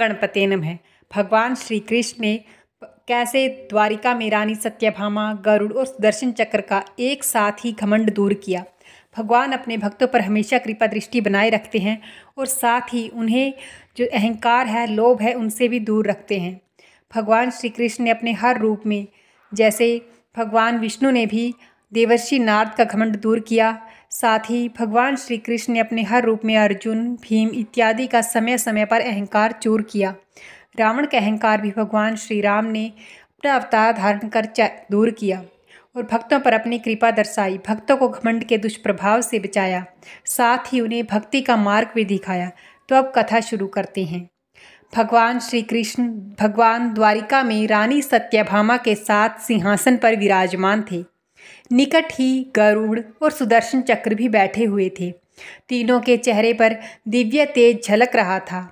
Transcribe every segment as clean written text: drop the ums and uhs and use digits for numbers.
गणपते नमः। भगवान श्री कृष्ण ने कैसे द्वारिका में रानी सत्यभामा, गरुड़ और सुदर्शन चक्र का एक साथ ही घमंड दूर किया। भगवान अपने भक्तों पर हमेशा कृपा दृष्टि बनाए रखते हैं और साथ ही उन्हें जो अहंकार है, लोभ है, उनसे भी दूर रखते हैं। भगवान श्री कृष्ण ने अपने हर रूप में, जैसे भगवान विष्णु ने भी देवर्षि नारद का घमंड दूर किया, साथ ही भगवान श्री कृष्ण ने अपने हर रूप में अर्जुन, भीम इत्यादि का समय समय पर अहंकार चूर किया। रावण का अहंकार भी भगवान श्री राम ने अपना अवतार धारण कर दूर किया और भक्तों पर अपनी कृपा दर्शाई, भक्तों को घमंड के दुष्प्रभाव से बचाया, साथ ही उन्हें भक्ति का मार्ग भी दिखाया। तो अब कथा शुरू करते हैं। भगवान श्री कृष्ण भगवान द्वारिका में रानी सत्यभामा के साथ सिंहासन पर विराजमान थे। निकट ही गरुड़ और सुदर्शन चक्र भी बैठे हुए थे। तीनों के चेहरे पर दिव्य तेज झलक रहा था।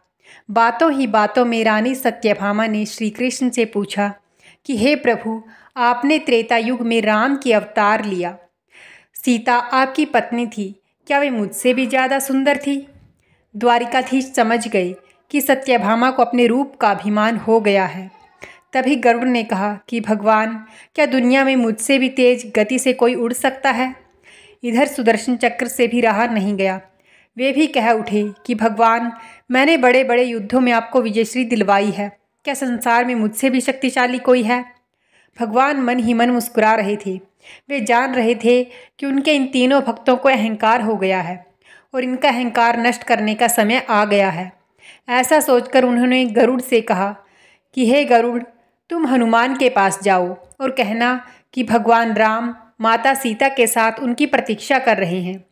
बातों ही बातों में रानी सत्यभामा ने श्री कृष्ण से पूछा कि हे प्रभु, आपने त्रेता युग में राम की अवतार लिया। सीता आपकी पत्नी थी, क्या वे मुझसे भी ज़्यादा सुंदर थी? द्वारिकाधीश समझ गए कि सत्यभामा को अपने रूप का अभिमान हो गया है। तभी गरुड़ ने कहा कि भगवान, क्या दुनिया में मुझसे भी तेज गति से कोई उड़ सकता है? इधर सुदर्शन चक्र से भी रहा नहीं गया। वे भी कह उठे कि भगवान, मैंने बड़े बड़े युद्धों में आपको विजयश्री दिलवाई है, क्या संसार में मुझसे भी शक्तिशाली कोई है? भगवान मन ही मन मुस्कुरा रहे थे। वे जान रहे थे कि उनके इन तीनों भक्तों को अहंकार हो गया है और इनका अहंकार नष्ट करने का समय आ गया है। ऐसा सोचकर उन्होंने गरुड़ से कहा कि हे गरुड़, तुम हनुमान के पास जाओ और कहना कि भगवान राम माता सीता के साथ उनकी प्रतीक्षा कर रहे हैं।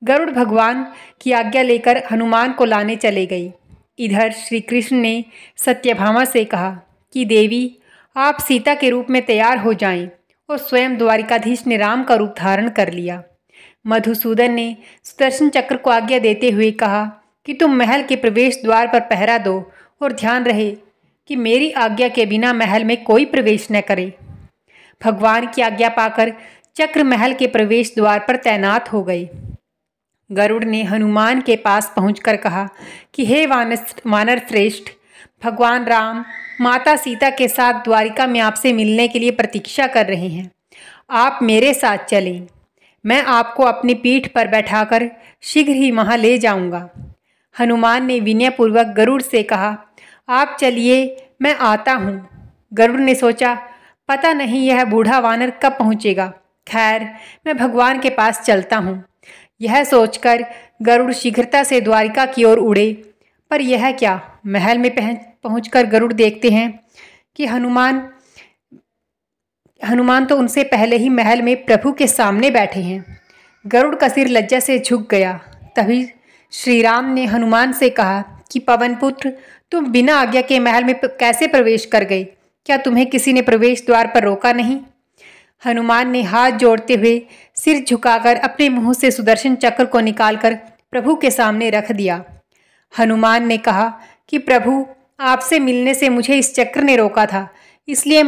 गरुड़ भगवान की आज्ञा लेकर हनुमान को लाने चले गए। इधर श्री कृष्ण ने सत्यभामा से कहा कि देवी, आप सीता के रूप में तैयार हो जाएं, और स्वयं द्वारिकाधीश ने राम का रूप धारण कर लिया। मधुसूदन ने सुदर्शन चक्र को आज्ञा देते हुए कहा कि तुम महल के प्रवेश द्वार पर पहरा दो और ध्यान रहे कि मेरी आज्ञा के बिना महल में कोई प्रवेश न करे। भगवान की आज्ञा पाकर चक्र महल के प्रवेश द्वार पर तैनात हो गए। गरुड़ ने हनुमान के पास पहुंचकर कहा कि हे वानर श्रेष्ठ, भगवान राम माता सीता के साथ द्वारिका में आपसे मिलने के लिए प्रतीक्षा कर रहे हैं। आप मेरे साथ चलें, मैं आपको अपनी पीठ पर बैठाकर शीघ्र ही वहाँ ले जाऊंगा। हनुमान ने विनयपूर्वक गरुड़ से कहा, आप चलिए, मैं आता हूँ। गरुड़ ने सोचा, पता नहीं यह बूढ़ा वानर कब पहुँचेगा, खैर मैं भगवान के पास चलता हूँ। यह सोचकर गरुड़ शीघ्रता से द्वारिका की ओर उड़े। पर यह क्या, महल में पहुंचकर गरुड़ देखते हैं कि हनुमान तो उनसे पहले ही महल में प्रभु के सामने बैठे हैं। गरुड़ का सिर लज्जा से झुक गया। तभी श्री राम ने हनुमान से कहा कि पवनपुत्र, तुम बिना आज्ञा के महल में कैसे प्रवेश कर गए? क्या तुम्हें किसी ने प्रवेश द्वार पर रोका नहीं? हनुमान ने हाथ जोड़ते हुए सिर झुकाकर अपने मुंह से सुदर्शन चक्र को निकालकर प्रभु के सामने रख दिया। हनुमान ने कहा कि प्रभु, आपसे मिलने से मुझे इस चक्र ने रोका था, इसलिए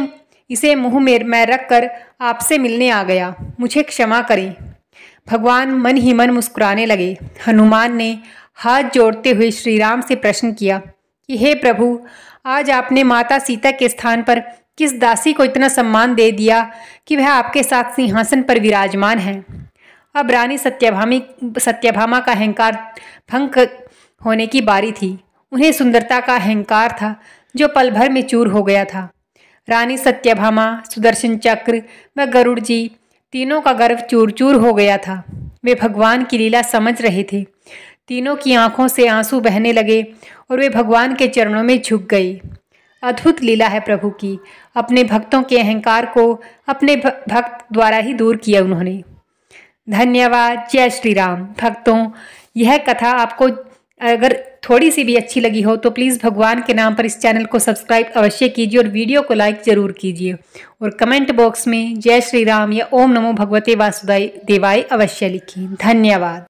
इसे मुंह में मैं रखकर आपसे मिलने आ गया, मुझे क्षमा करें। भगवान मन ही मन मुस्कुराने लगे। हनुमान ने हाथ जोड़ते हुए श्री राम से प्रश्न किया कि हे प्रभु, आज आपने माता सीता के स्थान पर किस दासी को इतना सम्मान दे दिया कि वह आपके साथ सिंहासन पर विराजमान है? अब रानी सत्यभामा का अहंकार भंग होने की बारी थी। उन्हें सुंदरता का अहंकार था जो पल भर में चूर हो गया था। रानी सत्यभामा, सुदर्शन चक्र व गरुड़ जी तीनों का गर्व चूर चूर हो गया था। वे भगवान की लीला समझ रहे थे। तीनों की आंखों से आंसू बहने लगे और वे भगवान के चरणों में झुक गए। अद्भुत लीला है प्रभु की। अपने भक्तों के अहंकार को अपने भक्त द्वारा ही दूर किया उन्होंने। धन्यवाद। जय श्री राम। भक्तों, यह कथा आपको अगर थोड़ी सी भी अच्छी लगी हो तो प्लीज़ भगवान के नाम पर इस चैनल को सब्सक्राइब अवश्य कीजिए और वीडियो को लाइक ज़रूर कीजिए और कमेंट बॉक्स में जय श्री राम या ओम नमो भगवते वासुदेवाय अवश्य लिखिए। धन्यवाद।